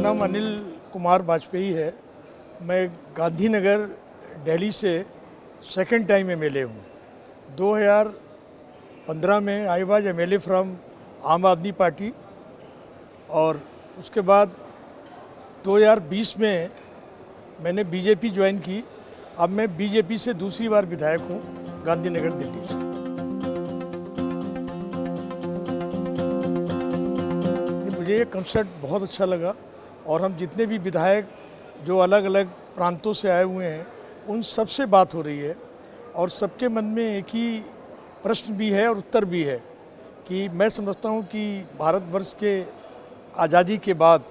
नाम अनिल कुमार वाजपेयी है। मैं गांधीनगर दिल्ली से सेकंड टाइम एमएलए हूँ। 2015 में आई वाज एमएलए फ्रॉम आम आदमी पार्टी और उसके बाद 2020 में मैंने बीजेपी ज्वाइन की। अब मैं बीजेपी से दूसरी बार विधायक हूँ गांधीनगर दिल्ली से। मुझे ये कंसेप्ट बहुत अच्छा लगा और हम जितने भी विधायक जो अलग अलग प्रांतों से आए हुए हैं उन सब से बात हो रही है और सबके मन में एक ही प्रश्न भी है और उत्तर भी है कि मैं समझता हूँ कि भारतवर्ष के आज़ादी के बाद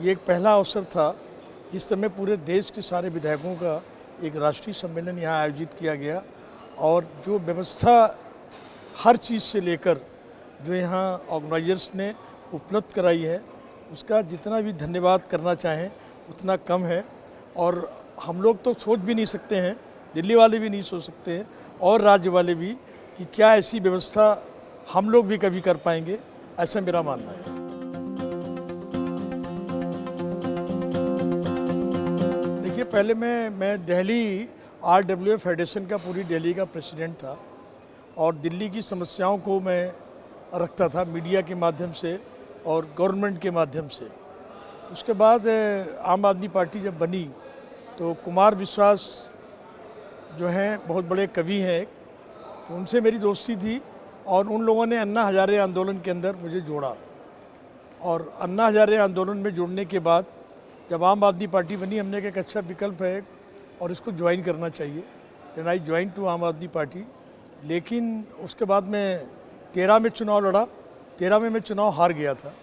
ये एक पहला अवसर था जिस समय पूरे देश के सारे विधायकों का एक राष्ट्रीय सम्मेलन यहाँ आयोजित किया गया और जो व्यवस्था हर चीज़ से लेकर जो यहाँ ऑर्गेनाइजर्स ने उपलब्ध कराई है उसका जितना भी धन्यवाद करना चाहें उतना कम है। और हम लोग तो सोच भी नहीं सकते हैं, दिल्ली वाले भी नहीं सोच सकते हैं और राज्य वाले भी कि क्या ऐसी व्यवस्था हम लोग भी कभी कर पाएंगे, ऐसा मेरा मानना है। देखिए, पहले मैं दिल्ली RWA फेडरेशन का पूरी दिल्ली का प्रेसिडेंट था और दिल्ली की समस्याओं को मैं रखता था मीडिया के माध्यम से और गवर्नमेंट के माध्यम से। उसके बाद आम आदमी पार्टी जब बनी तो कुमार विश्वास जो हैं बहुत बड़े कवि हैं, उनसे मेरी दोस्ती थी और उन लोगों ने अन्ना हजारे आंदोलन के अंदर मुझे जोड़ा और अन्ना हजारे आंदोलन में जुड़ने के बाद जब आम आदमी पार्टी बनी हमने कहा एक अच्छा विकल्प है और इसको ज्वाइन करना चाहिए। देन आई ज्वाइन टू आम आदमी पार्टी। लेकिन उसके बाद मैं 13 में चुनाव लड़ा, 13 में मैं चुनाव हार गया था।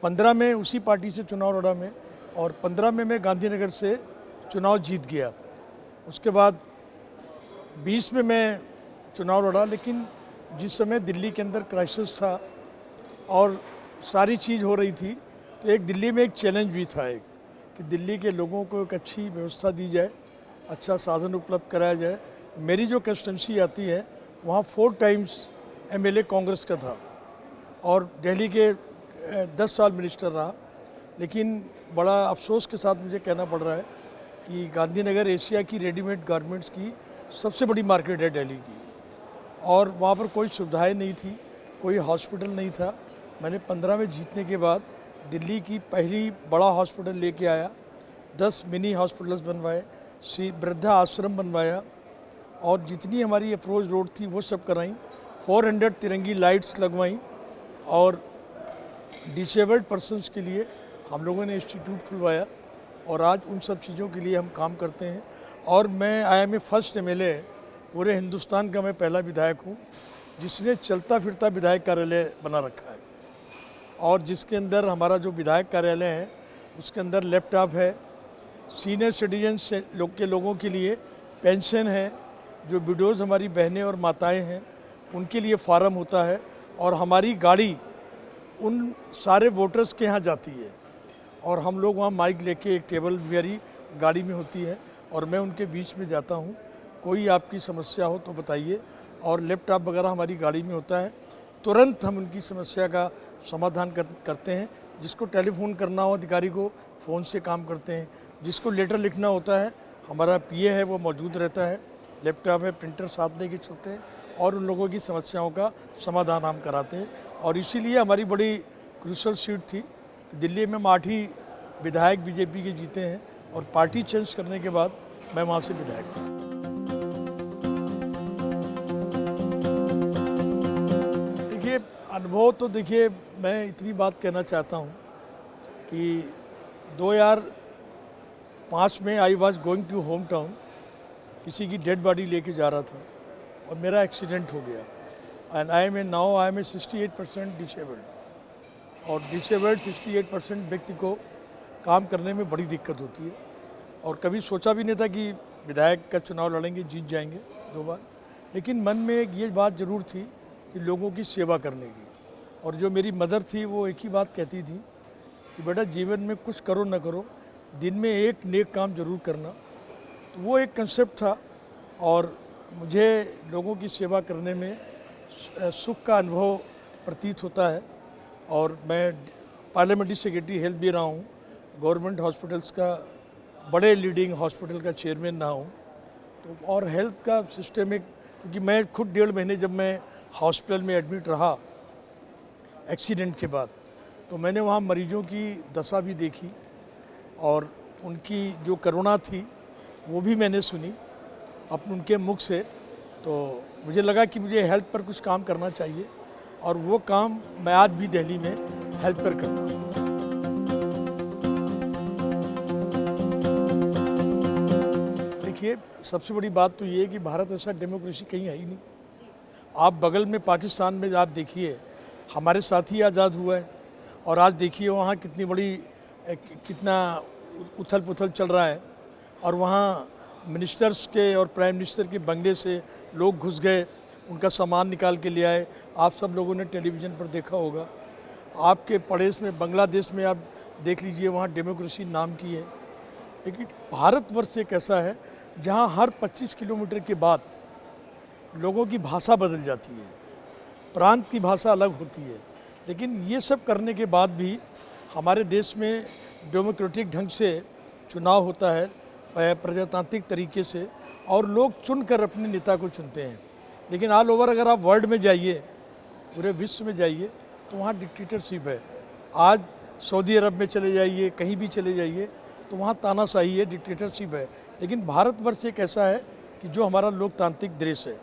15 में उसी पार्टी से चुनाव लड़ा मैं और 15 में मैं गांधीनगर से चुनाव जीत गया। उसके बाद 20 में मैं चुनाव लड़ा, लेकिन जिस समय दिल्ली के अंदर क्राइसिस था और सारी चीज़ हो रही थी तो एक दिल्ली में एक चैलेंज भी था एक कि दिल्ली के लोगों को एक अच्छी व्यवस्था दी जाए, अच्छा साधन उपलब्ध कराया जाए। मेरी जो कंस्टिट्यूंसी आती है वहाँ 4 टाइम्स एमएलए कांग्रेस का था और दिल्ली के 10 साल मिनिस्टर रहा। लेकिन बड़ा अफसोस के साथ मुझे कहना पड़ रहा है कि गांधीनगर एशिया की रेडीमेड गारमेंट्स की सबसे बड़ी मार्केट है दिल्ली की और वहाँ पर कोई सुविधाएं नहीं थी, कोई हॉस्पिटल नहीं था। मैंने 15 में जीतने के बाद दिल्ली की पहली बड़ा हॉस्पिटल लेके आया, 10 मिनी हॉस्पिटल्स बनवाए, वृद्धा आश्रम बनवाया और जितनी हमारी अप्रोच रोड थी वो सब कराई, 400 तिरंगी लाइट्स लगवाई और डिसेबल्ड पर्सनस के लिए हम लोगों ने इंस्टीट्यूट खुलवाया और आज उन सब चीज़ों के लिए हम काम करते हैं। और मैं IMA फर्स्ट एमएलए पूरे हिंदुस्तान का मैं पहला विधायक हूँ जिसने चलता फिरता विधायक कार्यालय बना रखा है और जिसके अंदर हमारा जो विधायक कार्यालय है उसके अंदर लैपटॉप है, सीनियर सिटीजन्स के लोगों के लिए पेंशन है, जो विडोज़ हमारी बहनें और माताएं हैं उनके लिए फार्म होता है और हमारी गाड़ी उन सारे वोटर्स के यहाँ जाती है और हम लोग वहाँ माइक लेके एक टेबल मेरी गाड़ी में होती है और मैं उनके बीच में जाता हूँ। कोई आपकी समस्या हो तो बताइए और लैपटॉप वगैरह हमारी गाड़ी में होता है, तुरंत हम उनकी समस्या का समाधान करते हैं। जिसको टेलीफोन करना हो अधिकारी को फ़ोन से काम करते हैं, जिसको लेटर लिखना होता है हमारा PA है वो मौजूद रहता है, लैपटॉप है, प्रिंटर साथ लेके चलते हैं और उन लोगों की समस्याओं का समाधान हम कराते हैं। और इसीलिए हमारी बड़ी क्रूशल सीट थी। दिल्ली में हम 8 ही विधायक बीजेपी के जीते हैं और पार्टी चेंज करने के बाद मैं वहाँ से विधायक हूँ। देखिए, अनुभव तो देखिए मैं इतनी बात कहना चाहता हूँ कि 2005 में I was going to home town, किसी की डेड बॉडी लेके जा रहा था और मेरा एक्सीडेंट हो गया एंड आई एम 68% डिसेबल्ड और डिसेबल्ड 68% व्यक्ति को काम करने में बड़ी दिक्कत होती है और कभी सोचा भी नहीं था कि विधायक का चुनाव लड़ेंगे, जीत जाएंगे 2 बार। लेकिन मन में एक ये बात ज़रूर थी कि लोगों की सेवा करने की। और जो मेरी मदर थी वो एक ही बात कहती थी कि बेटा जीवन में कुछ करो न करो, दिन में एक नेक काम ज़रूर करना। तो वो एक कंसेप्ट था और मुझे लोगों की सेवा करने में सुख का अनुभव प्रतीत होता है और मैं पार्लियामेंट्री सेक्रेटरी हेल्थ भी रहा हूँ गवर्नमेंट हॉस्पिटल्स का, बड़े लीडिंग हॉस्पिटल का चेयरमैन रहा हूँ। तो और हेल्थ का सिस्टमिक, क्योंकि मैं खुद 1.5 महीने जब मैं हॉस्पिटल में एडमिट रहा एक्सीडेंट के बाद, तो मैंने वहाँ मरीजों की दशा भी देखी और उनकी जो करुणा थी वो भी मैंने सुनी अपने उनके मुख से। तो मुझे लगा कि मुझे हेल्थ पर कुछ काम करना चाहिए और वो काम मैं आज भी दिल्ली में हेल्थ पर करता हूँ। देखिए, सबसे बड़ी बात तो ये है कि भारत ऐसा डेमोक्रेसी कहीं है ही नहीं। आप बगल में पाकिस्तान में आप देखिए, हमारे साथ ही आज़ाद हुआ है और आज देखिए वहाँ कितनी बड़ी कितना उथल पुथल चल रहा है और वहाँ मिनिस्टर्स के और प्राइम मिनिस्टर के बंगले से लोग घुस गए, उनका सामान निकाल के ले आए। आप सब लोगों ने टेलीविज़न पर देखा होगा। आपके पड़ोस में बांग्लादेश में आप देख लीजिए, वहाँ डेमोक्रेसी नाम की है। लेकिन भारतवर्ष एक ऐसा है जहाँ हर 25 किलोमीटर के बाद लोगों की भाषा बदल जाती है, प्रांत की भाषा अलग होती है। लेकिन ये सब करने के बाद भी हमारे देश में डेमोक्रेटिक ढंग से चुनाव होता है, प्रजातांत्रिक तरीके से, और लोग चुनकर अपने नेता को चुनते हैं। लेकिन ऑल ओवर अगर आप वर्ल्ड में जाइए, पूरे विश्व में जाइए, तो वहाँ डिक्टेटरशिप है। आज सऊदी अरब में चले जाइए, कहीं भी चले जाइए, तो वहाँ तानाशाही है, डिक्टेटरशिप है। लेकिन भारतवर्ष एक ऐसा है कि जो हमारा लोकतांत्रिक देश है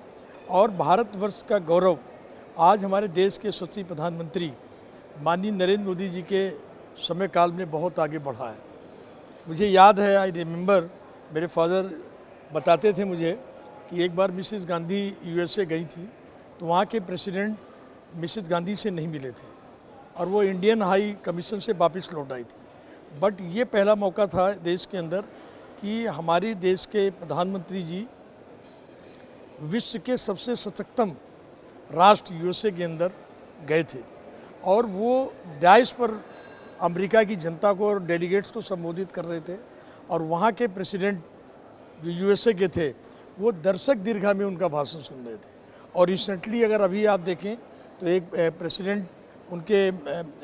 और भारतवर्ष का गौरव आज हमारे देश के यशस्वी प्रधानमंत्री माननीय नरेंद्र मोदी जी के समय काल में बहुत आगे बढ़ा है। मुझे याद है, आई रिमेंबर, मेरे फादर बताते थे मुझे कि एक बार मिसेस गांधी यूएसए गई थी, तो वहाँ के प्रेसिडेंट मिसेस गांधी से नहीं मिले थे और वो इंडियन हाई कमीशन से वापस लौट आई थी। बट ये पहला मौका था देश के अंदर कि हमारे देश के प्रधानमंत्री जी विश्व के सबसे सशक्तम राष्ट्र यूएसए के अंदर गए थे और वो डाइस पर अमेरिका की जनता को और डेलीगेट्स को संबोधित कर रहे थे और वहाँ के प्रेसिडेंट जो यूएसए के थे वो दर्शक दीर्घा में उनका भाषण सुन रहे थे। और रिसेंटली अगर अभी आप देखें तो एक प्रेसिडेंट उनके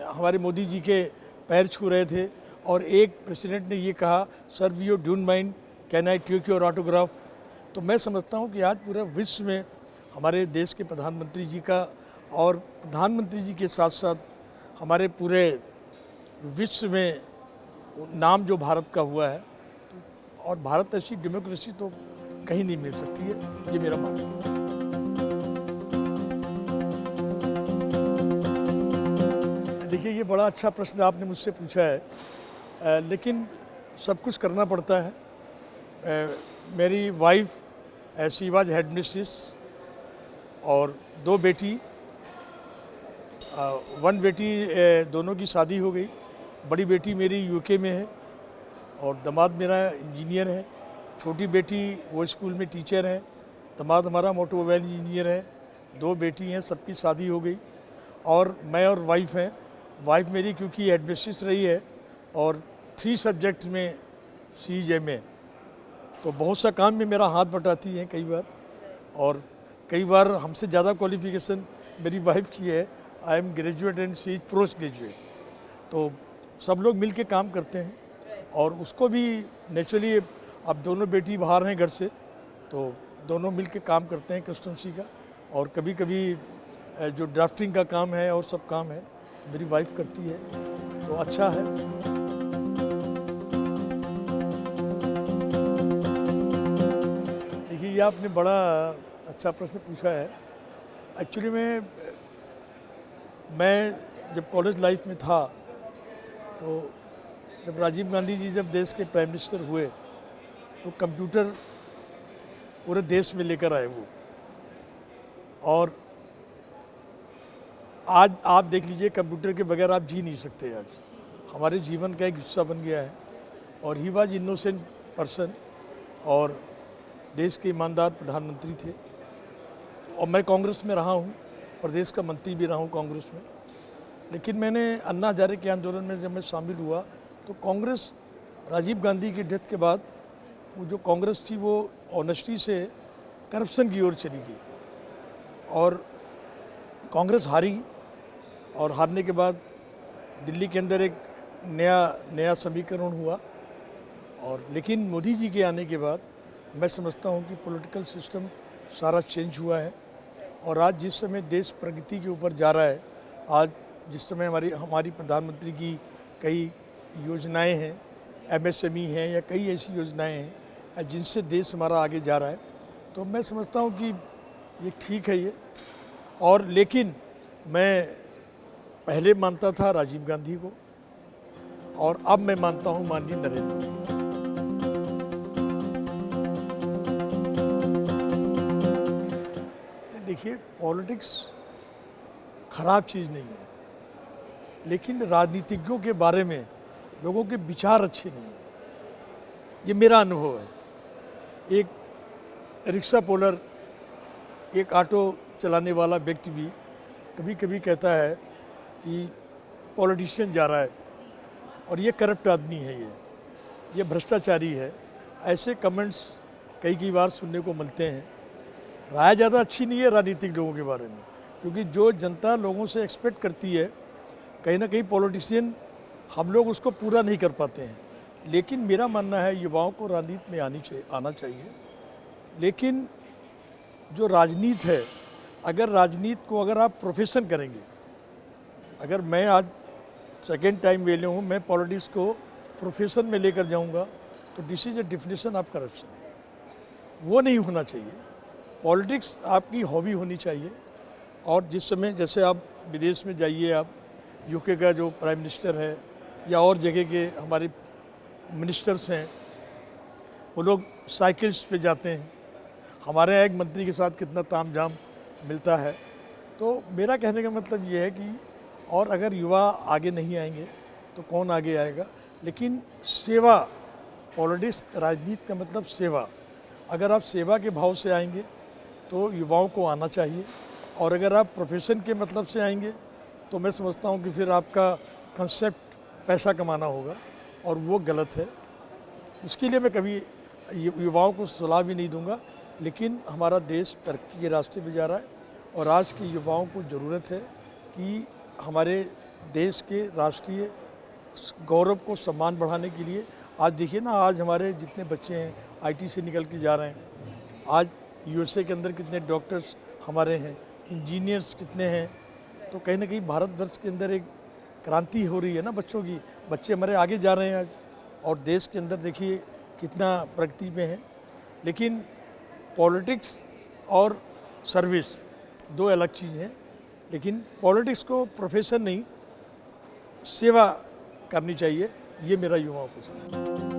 हमारे मोदी जी के पैर छू रहे थे और एक प्रेसिडेंट ने ये कहा, sir we you don't mind, can I take your autograph. तो मैं समझता हूँ कि आज पूरे विश्व में हमारे देश के प्रधानमंत्री जी का और प्रधानमंत्री जी के साथ साथ हमारे पूरे विश्व में नाम जो भारत का हुआ है, और भारत ऐसी डेमोक्रेसी तो कहीं नहीं मिल सकती है, ये मेरा मानना है। देखिए, ये बड़ा अच्छा प्रश्न आपने मुझसे पूछा है, लेकिन सब कुछ करना पड़ता है। मेरी wife she was head mistress और 2 बेटी, 1 बेटी, दोनों की शादी हो गई। बड़ी बेटी मेरी यूके में है और दामाद मेरा इंजीनियर है। छोटी बेटी वो स्कूल में टीचर है, दामाद हमारा ऑटोमोबाइल इंजीनियर है। 2 बेटी हैं, सबकी शादी हो गई और मैं और वाइफ हैं। वाइफ मेरी क्योंकि एडमिनिस्ट्रेस रही है और 3 सब्जेक्ट में CJ में, तो बहुत सा काम में मेरा हाथ बटाती है कई बार, और कई बार हमसे ज़्यादा क्वालिफिकेशन मेरी वाइफ की है। I am graduate and she is post graduate. तो सब लोग मिल के काम करते हैं और उसको भी नेचुरली, अब दोनों बेटी बाहर हैं घर से, तो दोनों मिल के काम करते हैं कस्टमसी का, और कभी कभी जो ड्राफ्टिंग का काम है और सब काम है मेरी वाइफ करती है, तो अच्छा है। देखिए, ये आपने बड़ा अच्छा प्रश्न पूछा है। एक्चुअली मैं जब कॉलेज लाइफ में था, तो जब राजीव गांधी जी जब देश के प्राइम मिनिस्टर हुए, तो कंप्यूटर पूरे देश में लेकर आए वो, और आज आप देख लीजिए, कंप्यूटर के बगैर आप जी नहीं सकते। आज हमारे जीवन का एक हिस्सा बन गया है। और ही वाज इनोसेंट पर्सन और देश के ईमानदार प्रधानमंत्री थे। और मैं कांग्रेस में रहा हूँ, प्रदेश का मंत्री भी रहा हूँ कांग्रेस में। लेकिन मैंने अन्ना हजारे के आंदोलन में जब मैं शामिल हुआ, तो कांग्रेस राजीव गांधी की डेथ के बाद वो जो कांग्रेस थी वो ऑनेस्टी से करप्शन की ओर चली गई और कांग्रेस हारी। और हारने के बाद दिल्ली के अंदर एक नया समीकरण हुआ। और लेकिन मोदी जी के आने के बाद मैं समझता हूँ कि पॉलिटिकल सिस्टम सारा चेंज हुआ है। और आज जिस समय देश प्रगति के ऊपर जा रहा है, आज जिस समय हमारी प्रधानमंत्री की कई योजनाएं हैं, एमएसएमई हैं या कई ऐसी योजनाएं हैं जिनसे देश हमारा आगे जा रहा है, तो मैं समझता हूँ कि ये ठीक है ये। और लेकिन मैं पहले मानता था राजीव गांधी को और अब मैं मानता हूँ माननीय नरेंद्र मोदी को। देखिए, पॉलिटिक्स खराब चीज़ नहीं है, लेकिन राजनीतिज्ञों के बारे में लोगों के विचार अच्छे नहीं हैं। ये मेरा अनुभव है। एक रिक्शा पुलर, एक ऑटो चलाने वाला व्यक्ति भी कभी कभी कहता है कि पॉलिटिशियन जा रहा है और ये करप्ट आदमी है, ये भ्रष्टाचारी है। ऐसे कमेंट्स कई बार सुनने को मिलते हैं। राय ज़्यादा अच्छी नहीं है राजनीतिक लोगों के बारे में, क्योंकि जो जनता लोगों से एक्सपेक्ट करती है, कहीं ना कहीं पॉलिटिशियन हम लोग उसको पूरा नहीं कर पाते हैं। लेकिन मेरा मानना है युवाओं को राजनीति में आना चाहिए। लेकिन जो राजनीति है, अगर राजनीति को अगर आप प्रोफेशन करेंगे, अगर मैं आज सेकेंड टाइम वेले हूँ, मैं पॉलिटिक्स को प्रोफेशन में लेकर जाऊँगा तो this is a definition of corruption. वो नहीं होना चाहिए। पॉलिटिक्स आपकी हॉबी होनी चाहिए। और जिस समय जैसे आप विदेश में जाइए, आप यूके का जो प्राइम मिनिस्टर है या और जगह के हमारे मिनिस्टर्स हैं, वो लोग साइकिल्स पे जाते हैं। हमारे यहाँ एक मंत्री के साथ कितना तामझाम मिलता है। तो मेरा कहने का मतलब ये है कि और अगर युवा आगे नहीं आएंगे तो कौन आगे आएगा। लेकिन सेवा, पॉलिटिक्स, राजनीति का मतलब सेवा। अगर आप सेवा के भाव से आएंगे तो युवाओं को आना चाहिए। और अगर आप प्रोफेशन के मतलब से आएंगे तो मैं समझता हूँ कि फिर आपका कंसेप्ट पैसा कमाना होगा और वो गलत है। उसके लिए मैं कभी युवाओं को सलाह भी नहीं दूंगा। लेकिन हमारा देश तरक्की के रास्ते पे जा रहा है और आज के युवाओं को ज़रूरत है कि हमारे देश के राष्ट्रीय गौरव को सम्मान बढ़ाने के लिए, आज देखिए ना, आज हमारे जितने बच्चे हैं आईटी से निकल के जा रहे हैं। आज यूएसए के अंदर कितने डॉक्टर्स हमारे हैं, इंजीनियर्स कितने हैं। तो कहीं ना कहीं भारतवर्ष के अंदर एक क्रांति हो रही है ना बच्चों की। बच्चे हमारे आगे जा रहे हैं आज, और देश के अंदर देखिए कितना प्रगति में है। लेकिन पॉलिटिक्स और सर्विस दो अलग चीज़ हैं। लेकिन पॉलिटिक्स को प्रोफेशन नहीं, सेवा करनी चाहिए, ये मेरा युवाओं को समझ।